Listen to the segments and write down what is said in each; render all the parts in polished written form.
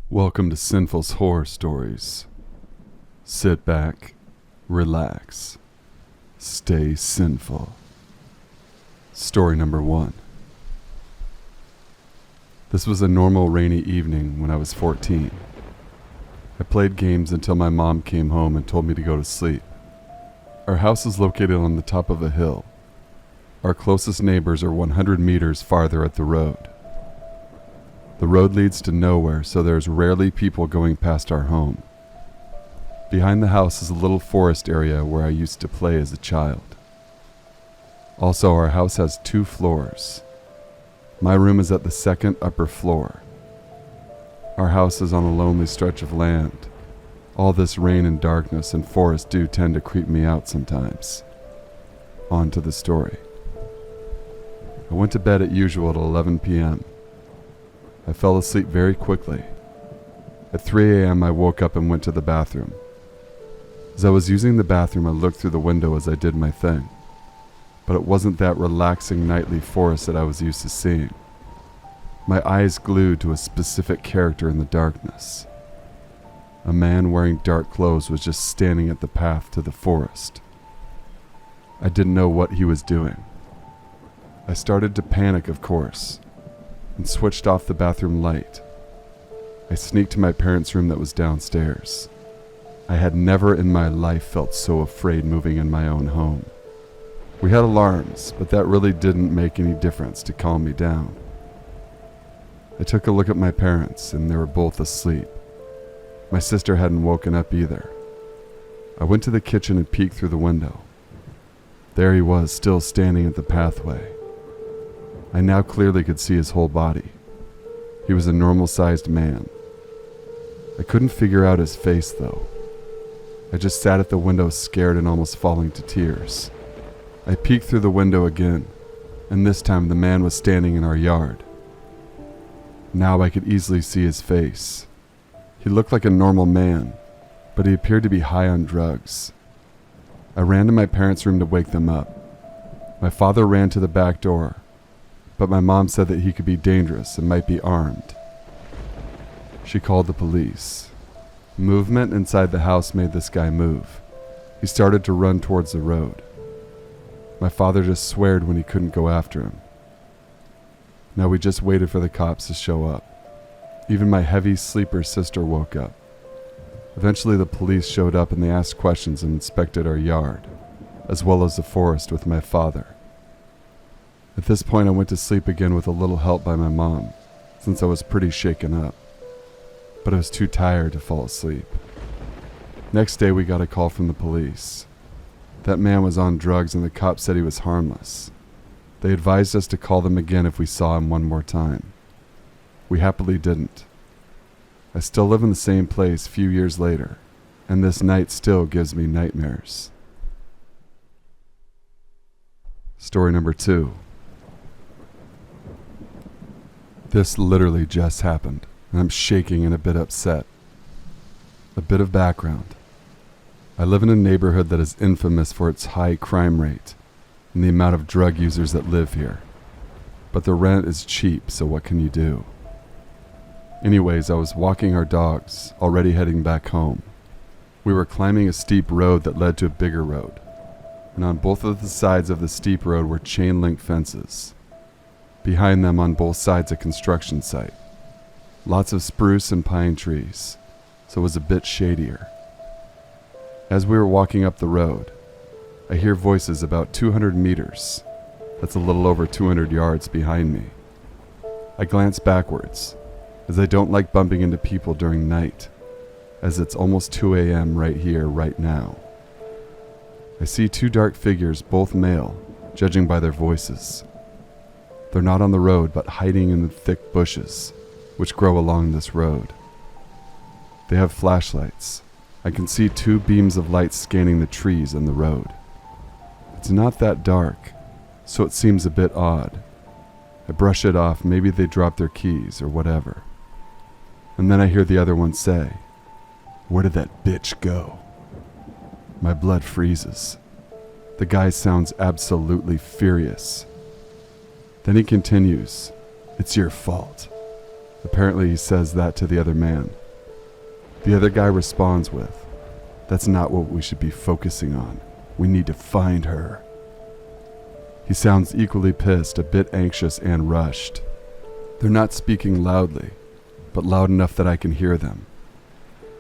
Welcome to Sinful's Horror Stories. Sit back, relax, stay sinful. Story number 1. This was a normal rainy evening when I was 14. I played games until my mom came home and told me to go to sleep. Our house is located on the top of a hill. Our closest neighbors are 100 meters farther at the road. The road leads to nowhere, so there's rarely people going past our home. Behind the house is a little forest area where I used to play as a child. Also, our house has 2 floors. My room is at the second upper floor. Our house is on a lonely stretch of land. All this rain and darkness and forest do tend to creep me out sometimes. On to the story. I went to bed at usual at 11 p.m. I fell asleep very quickly. At 3 a.m. I woke up and went to the bathroom. As I was using the bathroom, I looked through the window as I did my thing. But it wasn't that relaxing nightly forest that I was used to seeing. My eyes glued to a specific character in the darkness. A man wearing dark clothes was just standing at the path to the forest. I didn't know what he was doing. I started to panic, of course, and switched off the bathroom light. I sneaked to my parents' room that was downstairs. I had never in my life felt so afraid moving in my own home. We had alarms, but that really didn't make any difference to calm me down. I took a look at my parents, and they were both asleep. My sister hadn't woken up either. I went to the kitchen and peeked through the window. There he was, still standing at the pathway. I now clearly could see his whole body. He was a normal-sized man. I couldn't figure out his face, though. I just sat at the window scared and almost falling to tears. I peeked through the window again, and this time the man was standing in our yard. Now I could easily see his face. He looked like a normal man, but he appeared to be high on drugs. I ran to my parents' room to wake them up. My father ran to the back door, but my mom said that he could be dangerous and might be armed. She called the police. Movement inside the house made this guy move. He started to run towards the road. My father just sweared when he couldn't go after him. Now we just waited for the cops to show up. Even my heavy sleeper sister woke up. Eventually the police showed up and they asked questions and inspected our yard, as well as the forest with my father. At this point I went to sleep again with a little help by my mom, since I was pretty shaken up. But I was too tired to fall asleep. Next day we got a call from the police. That man was on drugs and the cops said he was harmless. They advised us to call them again if we saw him one more time. We happily didn't. I still live in the same place a few years later, and this night still gives me nightmares. Story number 2. This literally just happened, and I'm shaking and a bit upset. A bit of background. I live in a neighborhood that is infamous for its high crime rate and the amount of drug users that live here. But the rent is cheap, so what can you do? Anyways, I was walking our dogs, already heading back home. We were climbing a steep road that led to a bigger road, and on both of the sides of the steep road were chain link fences. Behind them on both sides a construction site. Lots of spruce and pine trees, so it was a bit shadier. As we were walking up the road, I hear voices about 200 meters. That's a little over 200 yards behind me. I glance backwards, as I don't like bumping into people during night, as it's almost 2 a.m. right here, right now. I see 2 dark figures, both male, judging by their voices. They're not on the road, but hiding in the thick bushes, which grow along this road. They have flashlights. I can see 2 beams of light scanning the trees and the road. It's not that dark, so it seems a bit odd. I brush it off, maybe they dropped their keys or whatever. And then I hear the other one say, "Where did that bitch go?" My blood freezes. The guy sounds absolutely furious. Then he continues, "It's your fault. Apparently he says that to the other man. The other guy responds with, "That's not what we should be focusing on. We need to find her." He sounds equally pissed, a bit anxious and rushed. They're not speaking loudly, but loud enough that I can hear them.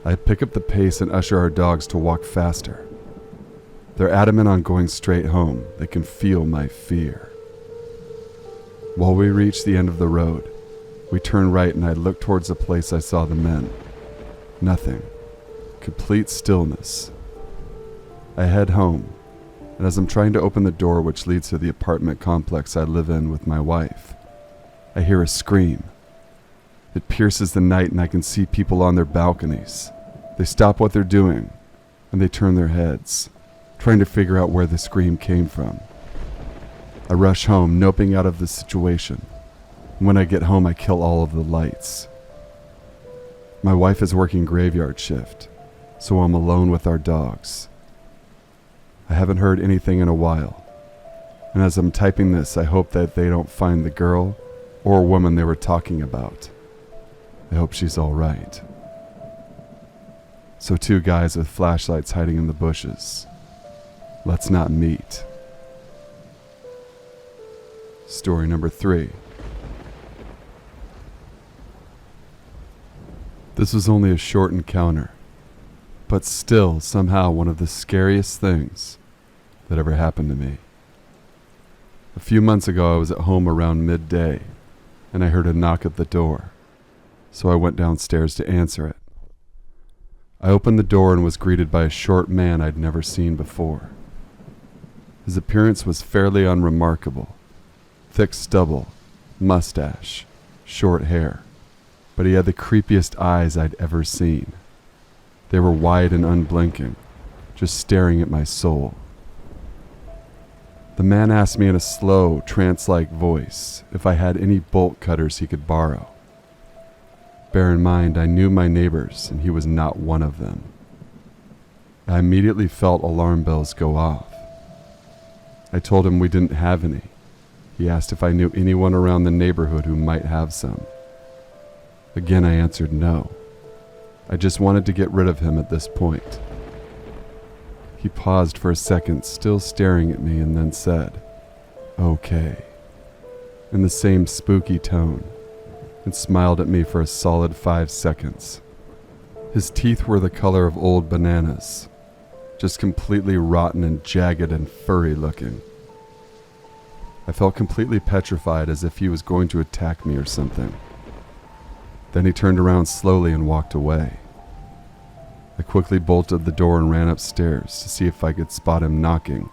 I pick up the pace and usher our dogs to walk faster. They're adamant on going straight home. They can feel my fear. While we reach the end of the road, we turn right and I look towards the place I saw the men. Nothing. Complete stillness. I head home, and as I'm trying to open the door which leads to the apartment complex I live in with my wife, I hear a scream. It pierces the night and I can see people on their balconies. They stop what they're doing, and they turn their heads, trying to figure out where the scream came from. I rush home, noping out of the situation. When I get home, I kill all of the lights. My wife is working graveyard shift, so I'm alone with our dogs. I haven't heard anything in a while, and as I'm typing this, I hope that they don't find the girl or woman they were talking about. I hope she's all right. So 2 guys with flashlights hiding in the bushes. Let's not meet. Story number 3. This was only a short encounter, but still somehow one of the scariest things that ever happened to me. A few months ago, I was at home around midday, and I heard a knock at the door, so I went downstairs to answer it. I opened the door and was greeted by a short man I'd never seen before. His appearance was fairly unremarkable. Thick stubble, mustache, short hair, but he had the creepiest eyes I'd ever seen. They were wide and unblinking, just staring at my soul. The man asked me in a slow, trance-like voice if I had any bolt cutters he could borrow. Bear in mind, I knew my neighbors, and he was not one of them. I immediately felt alarm bells go off. I told him we didn't have any. He asked if I knew anyone around the neighborhood who might have some. Again, I answered no. I just wanted to get rid of him at this point. He paused for a second, still staring at me, and then said, "Okay," in the same spooky tone, and smiled at me for a solid 5 seconds. His teeth were the color of old bananas, just completely rotten and jagged and furry looking. I felt completely petrified, as if he was going to attack me or something. Then he turned around slowly and walked away. I quickly bolted the door and ran upstairs to see if I could spot him knocking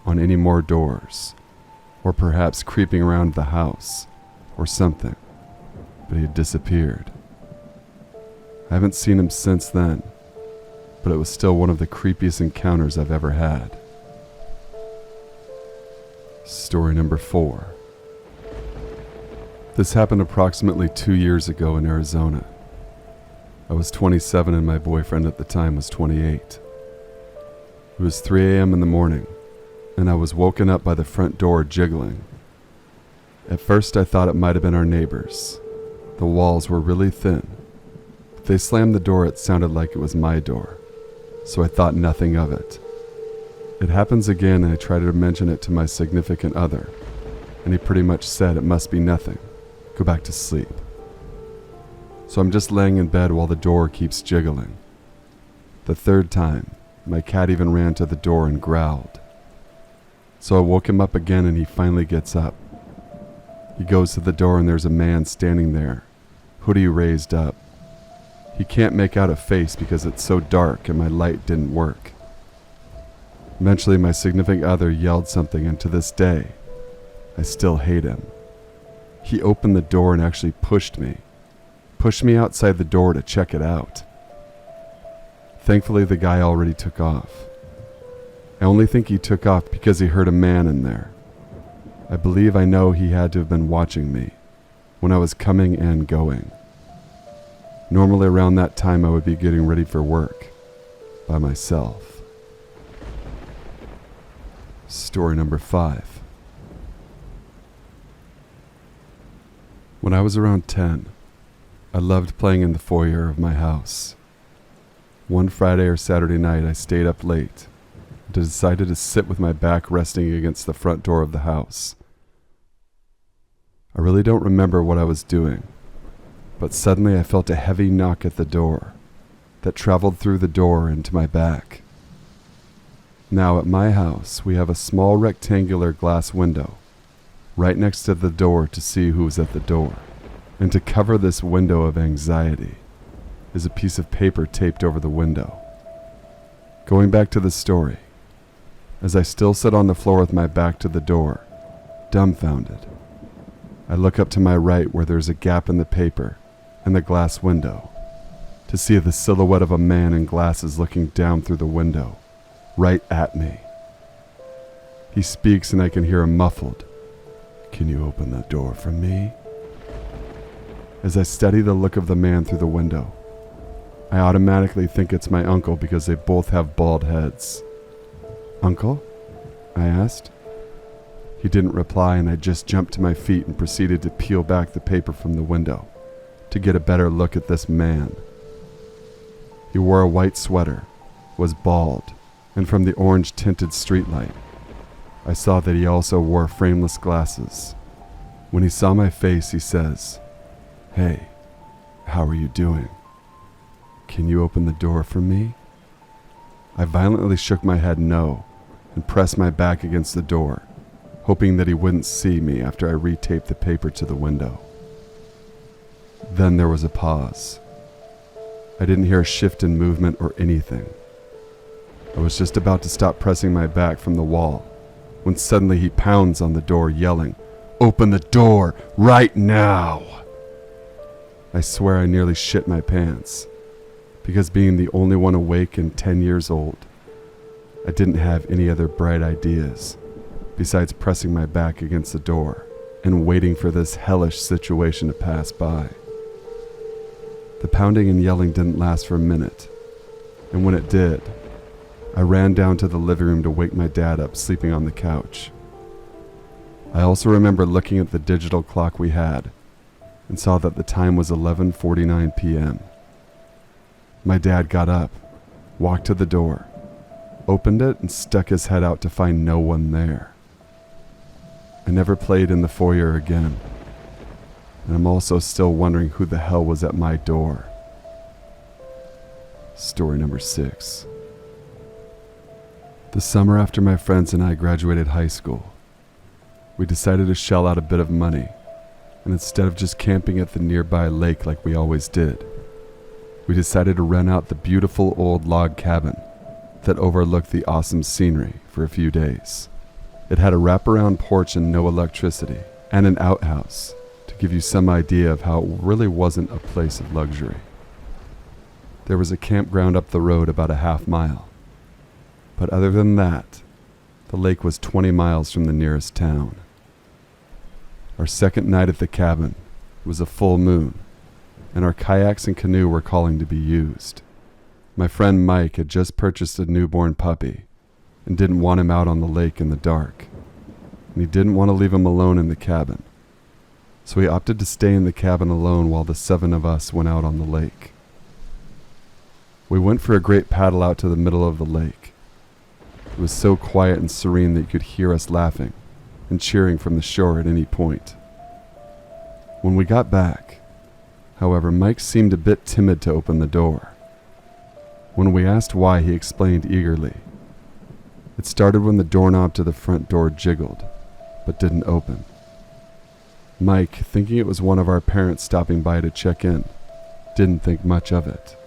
on any more doors, or perhaps creeping around the house, or something, but he had disappeared. I haven't seen him since then, but it was still one of the creepiest encounters I've ever had. Story number 4. This happened approximately 2 years ago in Arizona. I was 27 and my boyfriend at the time was 28. It was 3 a.m. in the morning, and I was woken up by the front door jiggling. At first I thought it might have been our neighbors. The walls were really thin. If they slammed the door, it sounded like it was my door, so I thought nothing of it. It happens again, and I try to mention it to my significant other, and he pretty much said it must be nothing. Go back to sleep. So I'm just laying in bed while the door keeps jiggling. The 3rd time, my cat even ran to the door and growled. So I woke him up again, and he finally gets up. He goes to the door and there's a man standing there, hoodie raised up. He can't make out a face because it's so dark and my light didn't work. Eventually my significant other yelled something, and to this day, I still hate him. He opened the door and actually pushed me outside the door to check it out. Thankfully, the guy already took off. I only think he took off because he heard a man in there. I believe I know he had to have been watching me when I was coming and going. Normally around that time I would be getting ready for work by myself. Story number 5. When I was around 10, I loved playing in the foyer of my house. One Friday or Saturday night, I stayed up late and decided to sit with my back resting against the front door of the house. I really don't remember what I was doing, but suddenly I felt a heavy knock at the door that traveled through the door into my back. Now, at my house, we have a small rectangular glass window right next to the door to see who is at the door. And to cover this window of anxiety is a piece of paper taped over the window. Going back to the story, as I still sit on the floor with my back to the door, dumbfounded, I look up to my right where there's a gap in the paper and the glass window to see the silhouette of a man in glasses looking down through the window, right at me. He speaks and I can hear him muffled, "Can you open the door for me?" As I study the look of the man through the window, I automatically think it's my uncle because they both have bald heads. "Uncle?" I asked. He didn't reply, and I just jumped to my feet and proceeded to peel back the paper from the window to get a better look at this man. He wore a white sweater, was bald, and from the orange-tinted streetlight, I saw that he also wore frameless glasses. When he saw my face, he says, "Hey, how are you doing? Can you open the door for me?" I violently shook my head no and pressed my back against the door, hoping that he wouldn't see me after I retaped the paper to the window. Then there was a pause. I didn't hear a shift in movement or anything. I was just about to stop pressing my back from the wall when suddenly he pounds on the door yelling, "Open the door right now!" I swear I nearly shit my pants, because being the only one awake and 10 years old, I didn't have any other bright ideas besides pressing my back against the door and waiting for this hellish situation to pass by. The pounding and yelling didn't last for a minute, and when it did, I ran down to the living room to wake my dad up sleeping on the couch. I also remember looking at the digital clock we had and saw that the time was 11:49 p.m. My dad got up, walked to the door, opened it, and stuck his head out to find no one there. I never played in the foyer again, and I'm also still wondering who the hell was at my door. Story number 6. The summer after my friends and I graduated high school, we decided to shell out a bit of money, and instead of just camping at the nearby lake like we always did, we decided to rent out the beautiful old log cabin that overlooked the awesome scenery for a few days. It had a wraparound porch and no electricity, and an outhouse to give you some idea of how it really wasn't a place of luxury. There was a campground up the road about a half mile, but other than that, the lake was 20 miles from the nearest town. Our second night at the cabin was a full moon, and our kayaks and canoe were calling to be used. My friend Mike had just purchased a newborn puppy and didn't want him out on the lake in the dark, and he didn't want to leave him alone in the cabin, so he opted to stay in the cabin alone while the 7 of us went out on the lake. We went for a great paddle out to the middle of the lake. It was so quiet and serene that you could hear us laughing and cheering from the shore at any point. When we got back, however, Mike seemed a bit timid to open the door. When we asked why, he explained eagerly. It started when the doorknob to the front door jiggled, but didn't open. Mike, thinking it was one of our parents stopping by to check in, didn't think much of it.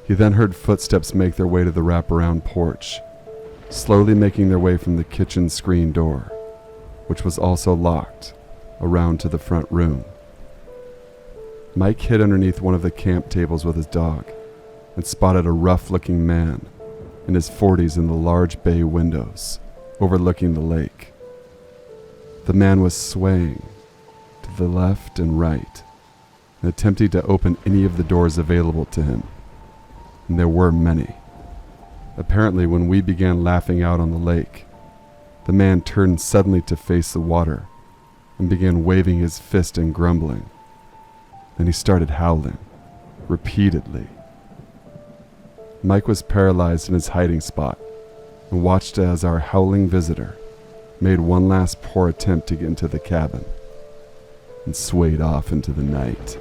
He then heard footsteps make their way to the wraparound porch, slowly making their way from the kitchen screen door, which was also locked, around to the front room. Mike hid underneath one of the camp tables with his dog and spotted a rough-looking man in his 40s in the large bay windows overlooking the lake. The man was swaying to the left and right and attempting to open any of the doors available to him, and there were many. Apparently, when we began laughing out on the lake, the man turned suddenly to face the water and began waving his fist and grumbling. Then he started howling, repeatedly. Mike was paralyzed in his hiding spot and watched as our howling visitor made one last poor attempt to get into the cabin and swayed off into the night.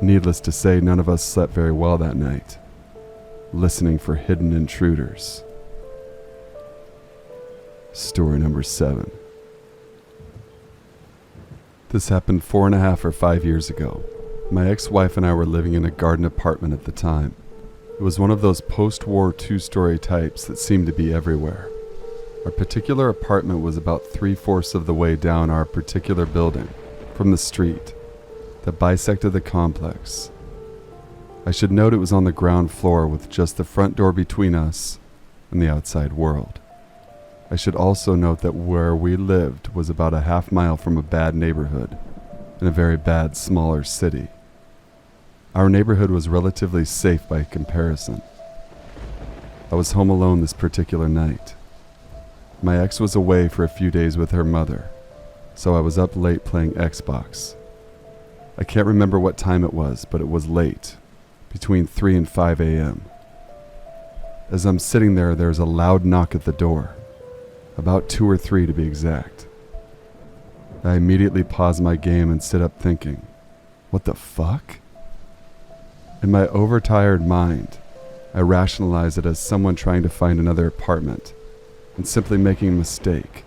Needless to say, none of us slept very well that night, listening for hidden intruders. Story number 7. This happened 4.5 or 5 years ago. My ex-wife and I were living in a garden apartment at the time. It was one of those post-war 2-story types that seemed to be everywhere. Our particular apartment was about 3/4 of the way down our particular building from the street that bisected the complex. I should note it was on the ground floor with just the front door between us and the outside world. I should also note that where we lived was about a half-mile from a bad neighborhood in a very bad smaller city. Our neighborhood was relatively safe by comparison. I was home alone this particular night. My ex was away for a few days with her mother, so I was up late playing Xbox. I can't remember what time it was, but it was late, between 3 and 5 a.m. As I'm sitting there, there's a loud knock at the door, about 2 or 3 to be exact. I immediately pause my game and sit up thinking, what the fuck? In my overtired mind, I rationalize it as someone trying to find another apartment and simply making a mistake,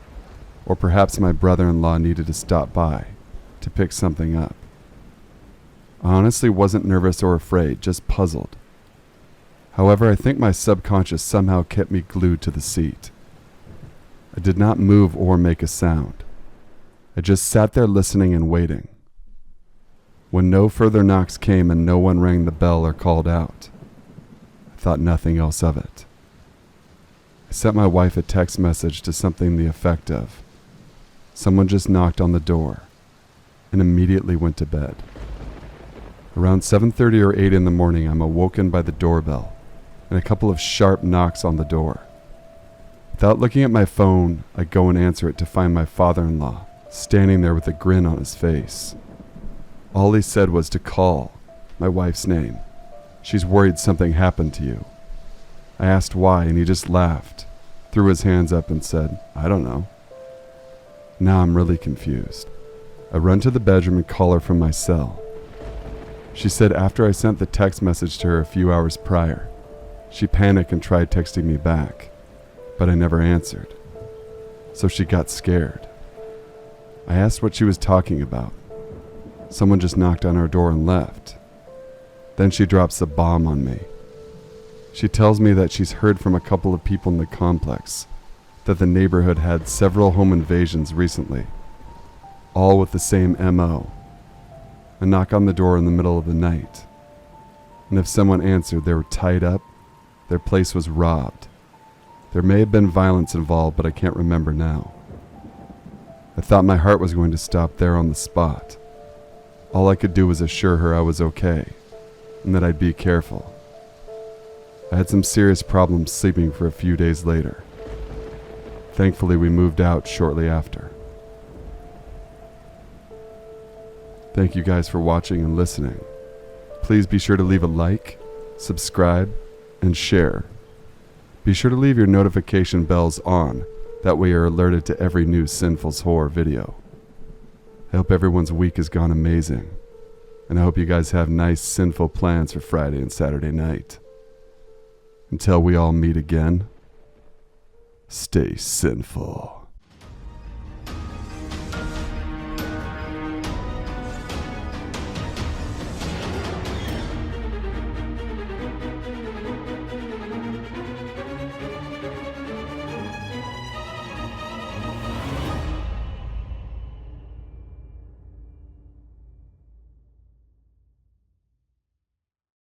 or perhaps my brother-in-law needed to stop by to pick something up. I honestly wasn't nervous or afraid, just puzzled. However, I think my subconscious somehow kept me glued to the seat. I did not move or make a sound. I just sat there listening and waiting. When no further knocks came and no one rang the bell or called out, I thought nothing else of it. I sent my wife a text message to something the effect of, someone just knocked on the door, and immediately went to bed. Around 7:30 or 8 in the morning, I'm awoken by the doorbell and a couple of sharp knocks on the door. Without looking at my phone, I go and answer it to find my father-in-law standing there with a grin on his face. All he said was to call my wife's name. She's worried something happened to you. I asked why, and he just laughed, threw his hands up and said, I don't know. Now I'm really confused. I run to the bedroom and call her from my cell. She said after I sent the text message to her a few hours prior, she panicked and tried texting me back, but I never answered. So she got scared. I asked what she was talking about. Someone just knocked on our door and left. Then she drops the bomb on me. She tells me that she's heard from a couple of people in the complex that the neighborhood had several home invasions recently, all with the same MO. A knock on the door in the middle of the night. And if someone answered, they were tied up, their place was robbed. There may have been violence involved, but I can't remember now. I thought my heart was going to stop there on the spot. All I could do was assure her I was okay, and that I'd be careful. I had some serious problems sleeping for a few days later. Thankfully, we moved out shortly after. Thank you guys for watching and listening. Please be sure to leave a like, subscribe, and share. Be sure to leave your notification bells on, that way you're alerted to every new Sinful's horror video. I hope everyone's week has gone amazing, and I hope you guys have nice sinful plans for Friday and Saturday night. Until we all meet again, stay sinful.